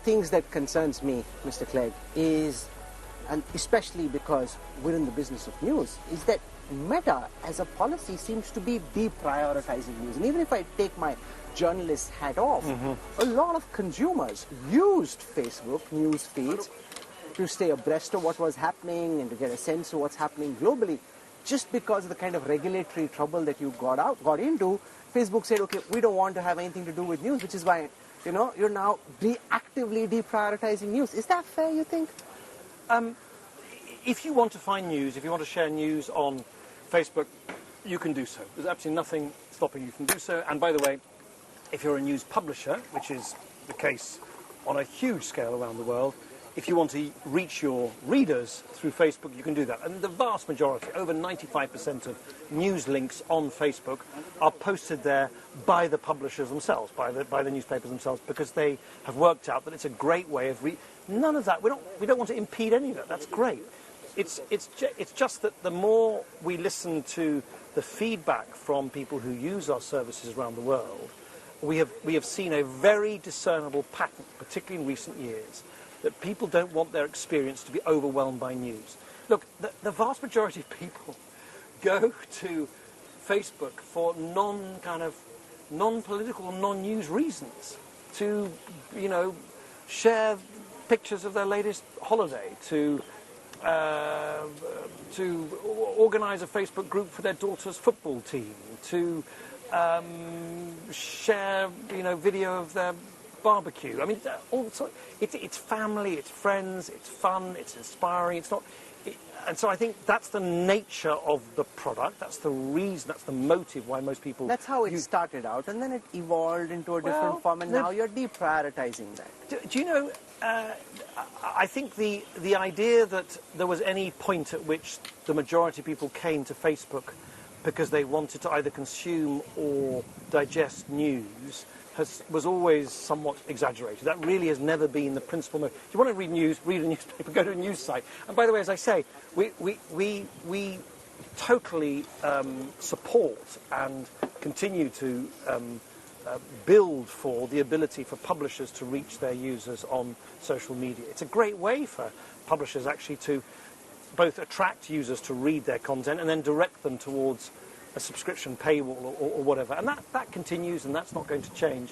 things that concerns me, Mr. Clegg, is, and especially because we're in the business of news, is that Meta as a policy seems to be deprioritizing news. And even if I take my journalist hat off, a lot of consumers used Facebook news feeds to stay abreast of what was happening and to get a sense of what's happening globally. Just because of the kind of regulatory trouble that you got into, Facebook said, okay, we don't want to have anything to do with news, which is why, you're now actively deprioritizing news. Is that fair, you think? If you want to find news, if you want to share news on Facebook, you can do so. There's absolutely nothing stopping you from do so. And by the way, if you're a news publisher, which is the case on a huge scale around the world, if you want to reach your readers through Facebook, you can do that. And the vast majority, over 95% of news links on Facebook are posted there by the publishers themselves, by the newspapers themselves, because they have worked out that it's a great way of none of that. We don't want to impede any of that. That's great. It's just that the more we listen to the feedback from people who use our services around the world, we have seen a very discernible pattern, particularly in recent years, that people don't want their experience to be overwhelmed by news. Look, the vast majority of people go to Facebook for non-political, non-news reasons, to, share pictures of their latest holiday, to organise a Facebook group for their daughter's football team, to share, video of their barbecue. I mean, it's family, it's friends, it's fun, it's inspiring. And so I think that's the nature of the product. That's the reason, that's the motive why most people... That's how it started out, and then it evolved into a different form, and now you're deprioritizing that. Do you know, I think the idea that there was any point at which the majority of people came to Facebook because they wanted to either consume or digest news was always somewhat exaggerated. That really has never been the principal motive. If you want to read news, read a newspaper, go to a news site. And by the way, as I say, we totally support and continue to build for the ability for publishers to reach their users on social media. It's a great way for publishers actually to both attract users to read their content and then direct them towards a subscription paywall or whatever. And that continues, and that's not going to change.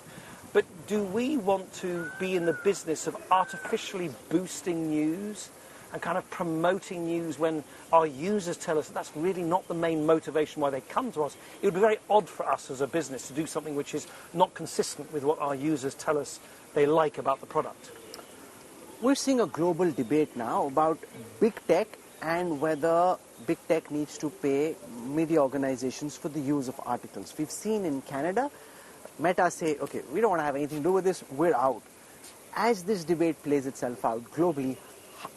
But do we want to be in the business of artificially boosting news and kind of promoting news when our users tell us that's really not the main motivation why they come to us? It would be very odd for us as a business to do something which is not consistent with what our users tell us they like about the product. We're seeing a global debate now about big tech and whether big tech needs to pay media organizations for the use of articles. We've seen in Canada, Meta say, okay, we don't want to have anything to do with this, we're out. As this debate plays itself out globally,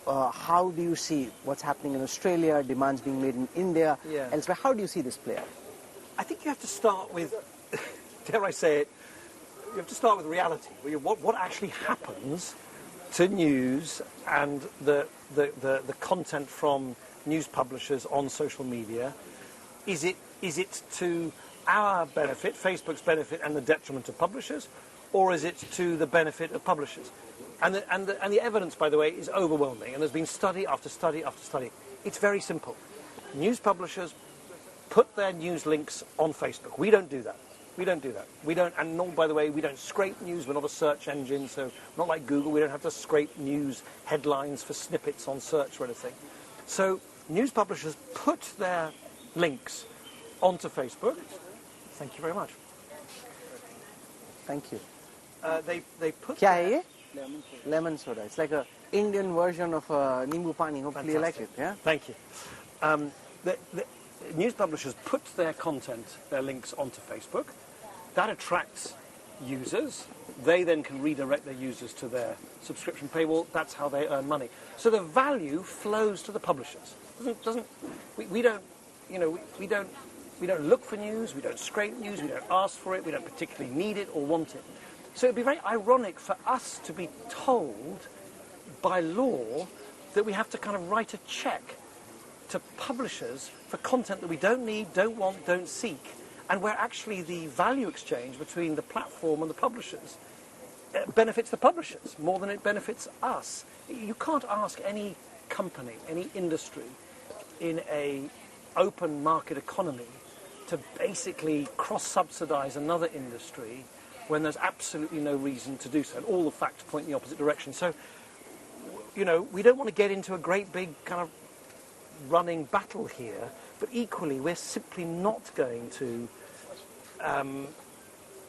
how do you see what's happening in Australia, demands being made in India, elsewhere? How do you see this play out? I think you have to start with, dare I say it, you have to start with reality. What actually happens to news and the content from news publishers on social media? Is it to our benefit, Facebook's benefit, and the detriment of publishers, or is it to the benefit of publishers? And the evidence, by the way, is overwhelming. And there's been study after study after study. It's very simple. News publishers put their news links on Facebook. We don't do that. We don't do that. We don't, and nor, by the way, we don't scrape news. We're not a search engine, so not like Google. We don't have to scrape news headlines for snippets on search or anything. So news publishers put their links onto Facebook. Thank you very much. Thank you. They put. Kya hai ye? Lemon soda. It's like an Indian version of Nimbu Pani. Hopefully you like it. Yeah. Thank you. The news publishers put their content, their links onto Facebook. That attracts users. They then can redirect their users to their subscription paywall. That's how they earn money. So the value flows to the publishers. We don't look for news. We don't scrape news. We don't ask for it. We don't particularly need it or want it. So it'd be very ironic for us to be told by law that we have to kind of write a check to publishers for content that we don't need, don't want, don't seek, and where actually the value exchange between the platform and the publishers benefits the publishers more than it benefits us. You can't ask any company, any industry in a open market economy to basically cross-subsidize another industry when there's absolutely no reason to do so, and all the facts point in the opposite direction. So, you know, we don't want to get into a great big kind of running battle here, but equally we're simply not going to,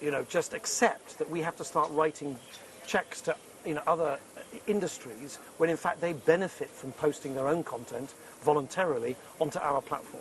you know, just accept that we have to start writing checks to, you know, other industries when in fact they benefit from posting their own content voluntarily onto our platform.